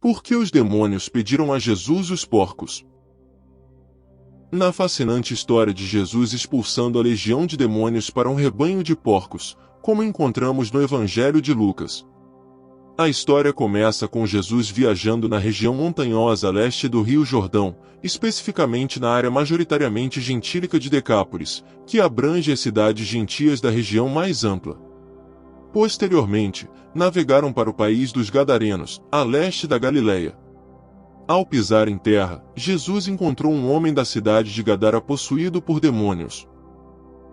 Por que os demônios pediram a Jesus os porcos? Na fascinante história de Jesus expulsando a legião de demônios para um rebanho de porcos, como encontramos no Evangelho de Lucas. A história começa com Jesus viajando na região montanhosa a leste do Rio Jordão, especificamente na área majoritariamente gentílica de Decápolis, que abrange as cidades gentias da região mais ampla. Posteriormente, navegaram para o país dos Gadarenos, a leste da Galileia. Ao pisar em terra, Jesus encontrou um homem da cidade de Gadara possuído por demônios.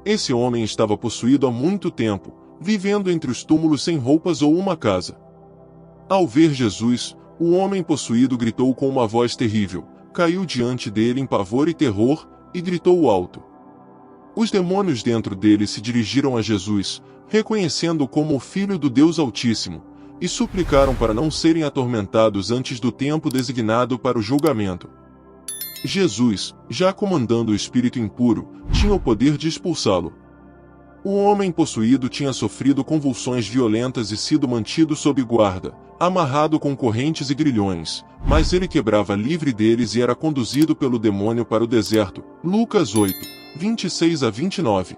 Esse homem estava possuído há muito tempo, vivendo entre os túmulos sem roupas ou uma casa. Ao ver Jesus, o homem possuído gritou com uma voz terrível, caiu diante dele em pavor e terror, e gritou alto. Os demônios dentro dele se dirigiram a Jesus, reconhecendo-o como o Filho do Deus Altíssimo, e suplicaram para não serem atormentados antes do tempo designado para o julgamento. Jesus, já comandando o espírito impuro, tinha o poder de expulsá-lo. O homem possuído tinha sofrido convulsões violentas e sido mantido sob guarda, amarrado com correntes e grilhões, mas ele quebrava livre deles e era conduzido pelo demônio para o deserto. Lucas 8, 26 a 29.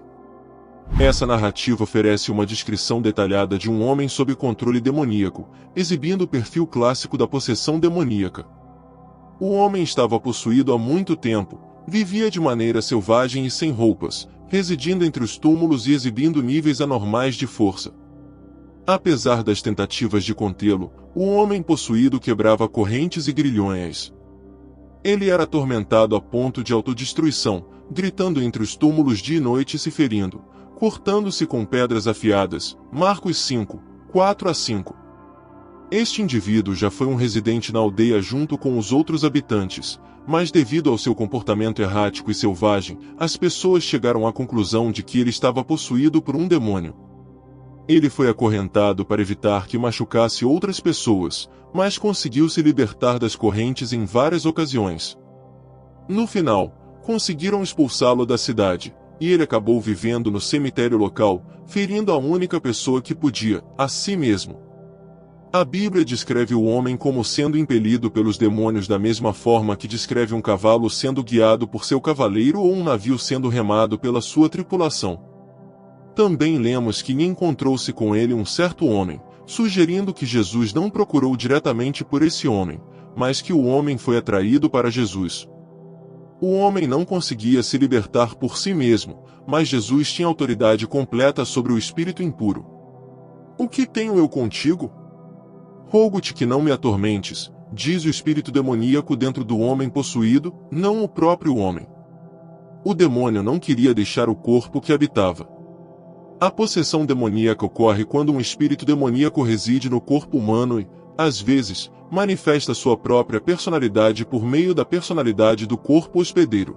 Essa narrativa oferece uma descrição detalhada de um homem sob controle demoníaco, exibindo o perfil clássico da possessão demoníaca. O homem estava possuído há muito tempo, vivia de maneira selvagem e sem roupas, residindo entre os túmulos e exibindo níveis anormais de força. Apesar das tentativas de contê-lo, o homem possuído quebrava correntes e grilhões. Ele era atormentado a ponto de autodestruição, gritando entre os túmulos dia e noite e se ferindo, cortando-se com pedras afiadas. Marcos 5, 4 a 5. Este indivíduo já foi um residente na aldeia junto com os outros habitantes, mas devido ao seu comportamento errático e selvagem, as pessoas chegaram à conclusão de que ele estava possuído por um demônio. Ele foi acorrentado para evitar que machucasse outras pessoas, mas conseguiu se libertar das correntes em várias ocasiões. No final, conseguiram expulsá-lo da cidade, e ele acabou vivendo no cemitério local, ferindo a única pessoa que podia, a si mesmo. A Bíblia descreve o homem como sendo impelido pelos demônios da mesma forma que descreve um cavalo sendo guiado por seu cavaleiro ou um navio sendo remado pela sua tripulação. Também lemos que encontrou-se com ele um certo homem, sugerindo que Jesus não procurou diretamente por esse homem, mas que o homem foi atraído para Jesus. O homem não conseguia se libertar por si mesmo, mas Jesus tinha autoridade completa sobre o espírito impuro. O que tenho eu contigo? Rogo-te que não me atormentes, diz o espírito demoníaco dentro do homem possuído, não o próprio homem. O demônio não queria deixar o corpo que habitava. A possessão demoníaca ocorre quando um espírito demoníaco reside no corpo humano e, às vezes, manifesta sua própria personalidade por meio da personalidade do corpo hospedeiro.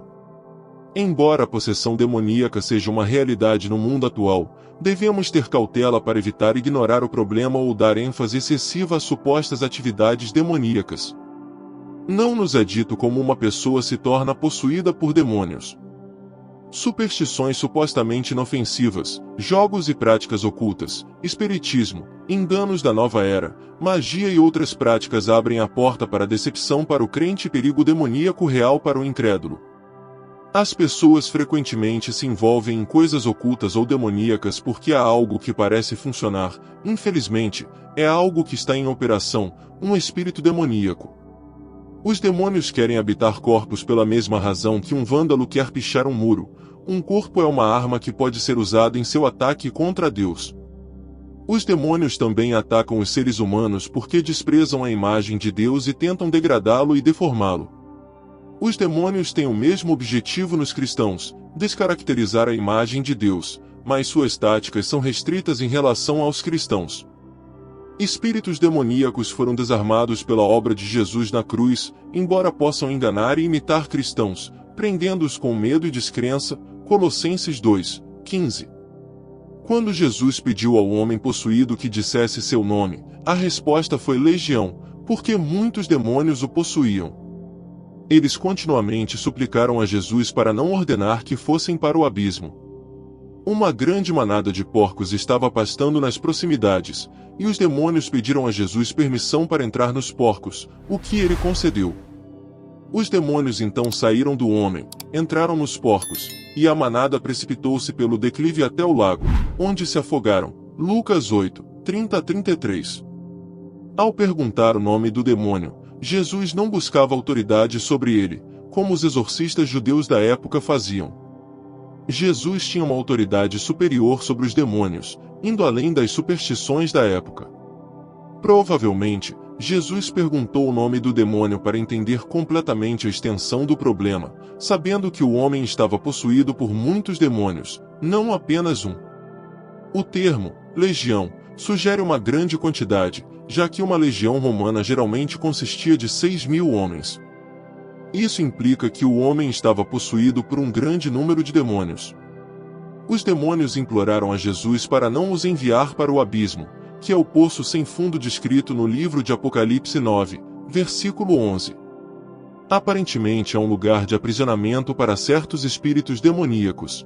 Embora a possessão demoníaca seja uma realidade no mundo atual, devemos ter cautela para evitar ignorar o problema ou dar ênfase excessiva às supostas atividades demoníacas. Não nos é dito como uma pessoa se torna possuída por demônios. Superstições supostamente inofensivas, jogos e práticas ocultas, espiritismo, enganos da nova era, magia e outras práticas abrem a porta para a decepção para o crente e perigo demoníaco real para o incrédulo. As pessoas frequentemente se envolvem em coisas ocultas ou demoníacas porque há algo que parece funcionar, infelizmente, é algo que está em operação, um espírito demoníaco. Os demônios querem habitar corpos pela mesma razão que um vândalo quer pichar um muro. Um corpo é uma arma que pode ser usada em seu ataque contra Deus. Os demônios também atacam os seres humanos porque desprezam a imagem de Deus e tentam degradá-lo e deformá-lo. Os demônios têm o mesmo objetivo nos cristãos, descaracterizar a imagem de Deus, mas suas táticas são restritas em relação aos cristãos. Espíritos demoníacos foram desarmados pela obra de Jesus na cruz, embora possam enganar e imitar cristãos, prendendo-os com medo e descrença. Colossenses 2, 15. Quando Jesus pediu ao homem possuído que dissesse seu nome, a resposta foi legião, porque muitos demônios o possuíam. Eles continuamente suplicaram a Jesus para não ordenar que fossem para o abismo. Uma grande manada de porcos estava pastando nas proximidades, e os demônios pediram a Jesus permissão para entrar nos porcos, o que ele concedeu. Os demônios então saíram do homem, entraram nos porcos, e a manada precipitou-se pelo declive até o lago, onde se afogaram. Lucas 8, 30-33. Ao perguntar o nome do demônio, Jesus não buscava autoridade sobre ele, como os exorcistas judeus da época faziam. Jesus tinha uma autoridade superior sobre os demônios, indo além das superstições da época. Provavelmente, Jesus perguntou o nome do demônio para entender completamente a extensão do problema, sabendo que o homem estava possuído por muitos demônios, não apenas um. O termo, legião, sugere uma grande quantidade, já que uma legião romana geralmente consistia de 6.000 homens. Isso implica que o homem estava possuído por um grande número de demônios. Os demônios imploraram a Jesus para não os enviar para o abismo, que é o poço sem fundo descrito no livro de Apocalipse 9, versículo 11. Aparentemente é um lugar de aprisionamento para certos espíritos demoníacos.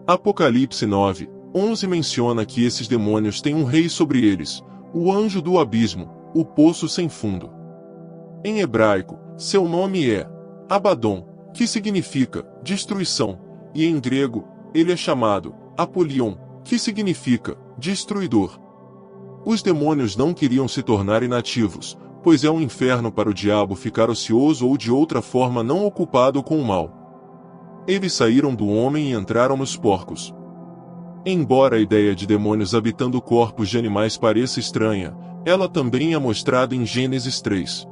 Apocalipse 9, 11 menciona que esses demônios têm um rei sobre eles, o anjo do abismo, o poço sem fundo. Em hebraico, seu nome é Abaddon, que significa destruição, e em grego, ele é chamado Apolion, que significa destruidor. Os demônios não queriam se tornar inativos, pois é um inferno para o diabo ficar ocioso ou de outra forma não ocupado com o mal. Eles saíram do homem e entraram nos porcos. Embora a ideia de demônios habitando corpos de animais pareça estranha, ela também é mostrada em Gênesis 3.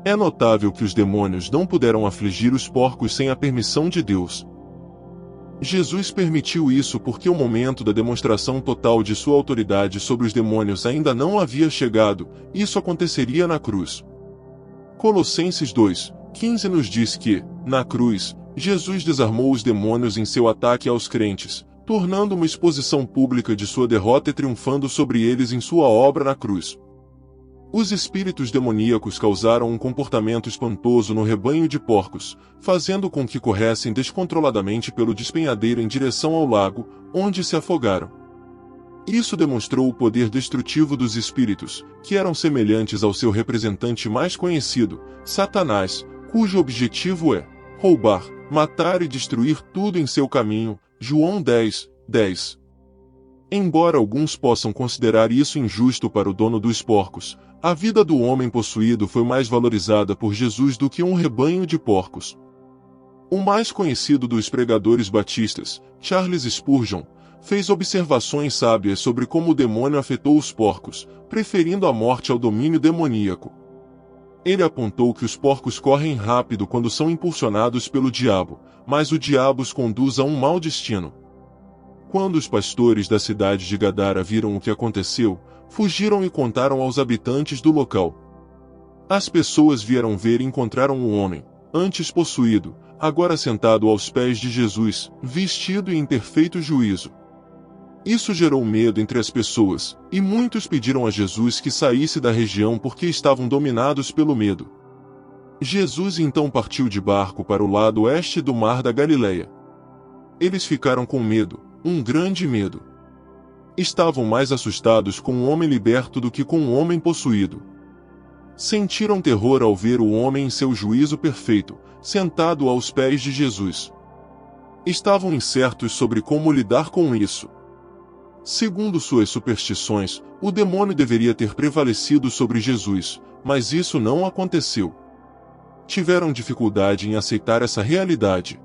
É notável que os demônios não puderam afligir os porcos sem a permissão de Deus. Jesus permitiu isso porque o momento da demonstração total de sua autoridade sobre os demônios ainda não havia chegado, isso aconteceria na cruz. Colossenses 2, 15 nos diz que, na cruz, Jesus desarmou os demônios em seu ataque aos crentes, tornando uma exposição pública de sua derrota e triunfando sobre eles em sua obra na cruz. Os espíritos demoníacos causaram um comportamento espantoso no rebanho de porcos, fazendo com que corressem descontroladamente pelo despenhadeiro em direção ao lago, onde se afogaram. Isso demonstrou o poder destrutivo dos espíritos, que eram semelhantes ao seu representante mais conhecido, Satanás, cujo objetivo é roubar, matar e destruir tudo em seu caminho. João 10, 10. Embora alguns possam considerar isso injusto para o dono dos porcos, a vida do homem possuído foi mais valorizada por Jesus do que um rebanho de porcos. O mais conhecido dos pregadores batistas, Charles Spurgeon, fez observações sábias sobre como o demônio afetou os porcos, preferindo a morte ao domínio demoníaco. Ele apontou que os porcos correm rápido quando são impulsionados pelo diabo, mas o diabo os conduz a um mau destino. Quando os pastores da cidade de Gadara viram o que aconteceu, fugiram e contaram aos habitantes do local. As pessoas vieram ver e encontraram um homem, antes possuído, agora sentado aos pés de Jesus, vestido e em perfeito juízo. Isso gerou medo entre as pessoas, e muitos pediram a Jesus que saísse da região porque estavam dominados pelo medo. Jesus então partiu de barco para o lado oeste do mar da Galileia. Eles ficaram com medo, um grande medo. Estavam mais assustados com um homem liberto do que com um homem possuído. Sentiram terror ao ver o homem em seu juízo perfeito, sentado aos pés de Jesus. Estavam incertos sobre como lidar com isso. Segundo suas superstições, o demônio deveria ter prevalecido sobre Jesus, mas isso não aconteceu. Tiveram dificuldade em aceitar essa realidade.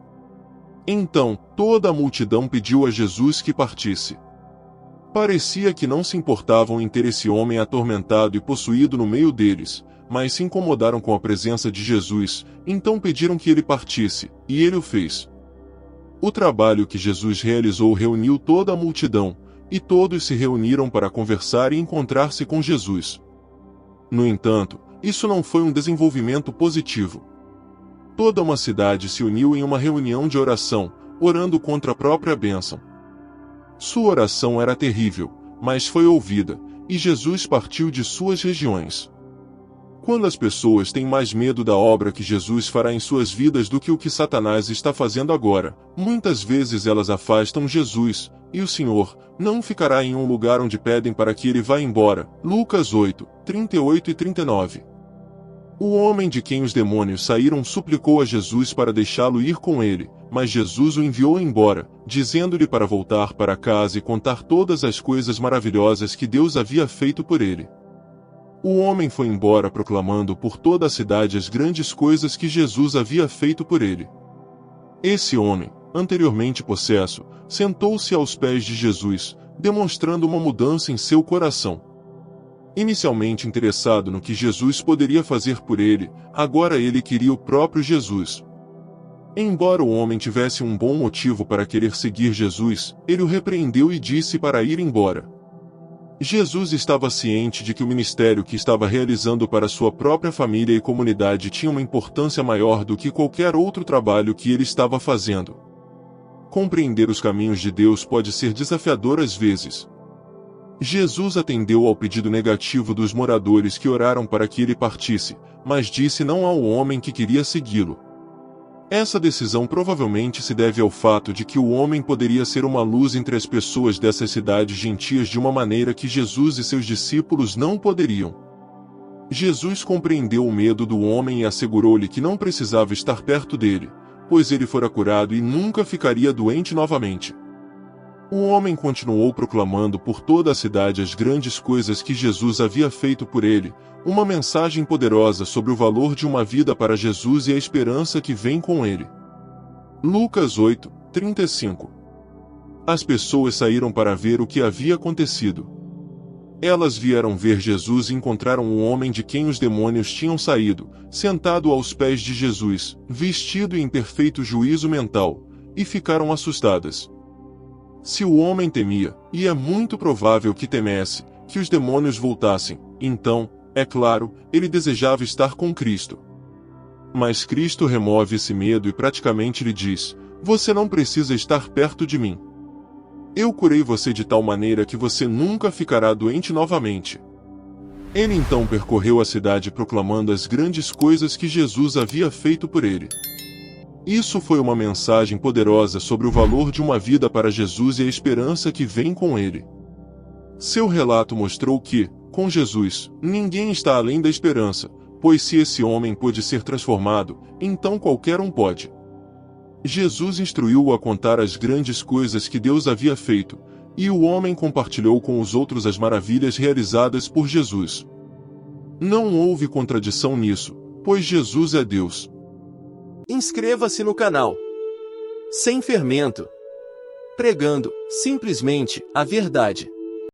Então, toda a multidão pediu a Jesus que partisse. Parecia que não se importavam em ter esse homem atormentado e possuído no meio deles, mas se incomodaram com a presença de Jesus, então pediram que ele partisse, e ele o fez. O trabalho que Jesus realizou reuniu toda a multidão, e todos se reuniram para conversar e encontrar-se com Jesus. No entanto, isso não foi um desenvolvimento positivo. Toda uma cidade se uniu em uma reunião de oração, orando contra a própria bênção. Sua oração era terrível, mas foi ouvida, e Jesus partiu de suas regiões. Quando as pessoas têm mais medo da obra que Jesus fará em suas vidas do que o que Satanás está fazendo agora, muitas vezes elas afastam Jesus, e o Senhor não ficará em um lugar onde pedem para que ele vá embora. Lucas 8, 38 e 39. O homem de quem os demônios saíram suplicou a Jesus para deixá-lo ir com ele, mas Jesus o enviou embora, dizendo-lhe para voltar para casa e contar todas as coisas maravilhosas que Deus havia feito por ele. O homem foi embora proclamando por toda a cidade as grandes coisas que Jesus havia feito por ele. Esse homem, anteriormente possesso, sentou-se aos pés de Jesus, demonstrando uma mudança em seu coração. Inicialmente interessado no que Jesus poderia fazer por ele, agora ele queria o próprio Jesus. Embora o homem tivesse um bom motivo para querer seguir Jesus, ele o repreendeu e disse para ir embora. Jesus estava ciente de que o ministério que estava realizando para sua própria família e comunidade tinha uma importância maior do que qualquer outro trabalho que ele estava fazendo. Compreender os caminhos de Deus pode ser desafiador às vezes. Jesus atendeu ao pedido negativo dos moradores que oraram para que ele partisse, mas disse não ao homem que queria segui-lo. Essa decisão provavelmente se deve ao fato de que o homem poderia ser uma luz entre as pessoas dessas cidades gentias de uma maneira que Jesus e seus discípulos não poderiam. Jesus compreendeu o medo do homem e assegurou-lhe que não precisava estar perto dele, pois ele fora curado e nunca ficaria doente novamente. O homem continuou proclamando por toda a cidade as grandes coisas que Jesus havia feito por ele, uma mensagem poderosa sobre o valor de uma vida para Jesus e a esperança que vem com ele. Lucas 8, 35. As pessoas saíram para ver o que havia acontecido. Elas vieram ver Jesus e encontraram um homem de quem os demônios tinham saído, sentado aos pés de Jesus, vestido em perfeito juízo mental, e ficaram assustadas. Se o homem temia, e é muito provável que temesse, que os demônios voltassem, então, é claro, ele desejava estar com Cristo. Mas Cristo remove esse medo e praticamente lhe diz: você não precisa estar perto de mim. Eu curei você de tal maneira que você nunca ficará doente novamente. Ele então percorreu a cidade proclamando as grandes coisas que Jesus havia feito por ele. Isso foi uma mensagem poderosa sobre o valor de uma vida para Jesus e a esperança que vem com ele. Seu relato mostrou que, com Jesus, ninguém está além da esperança, pois se esse homem pôde ser transformado, então qualquer um pode. Jesus instruiu-o a contar as grandes coisas que Deus havia feito, e o homem compartilhou com os outros as maravilhas realizadas por Jesus. Não houve contradição nisso, pois Jesus é Deus. Inscreva-se no canal Sem Fermento, pregando simplesmente a verdade.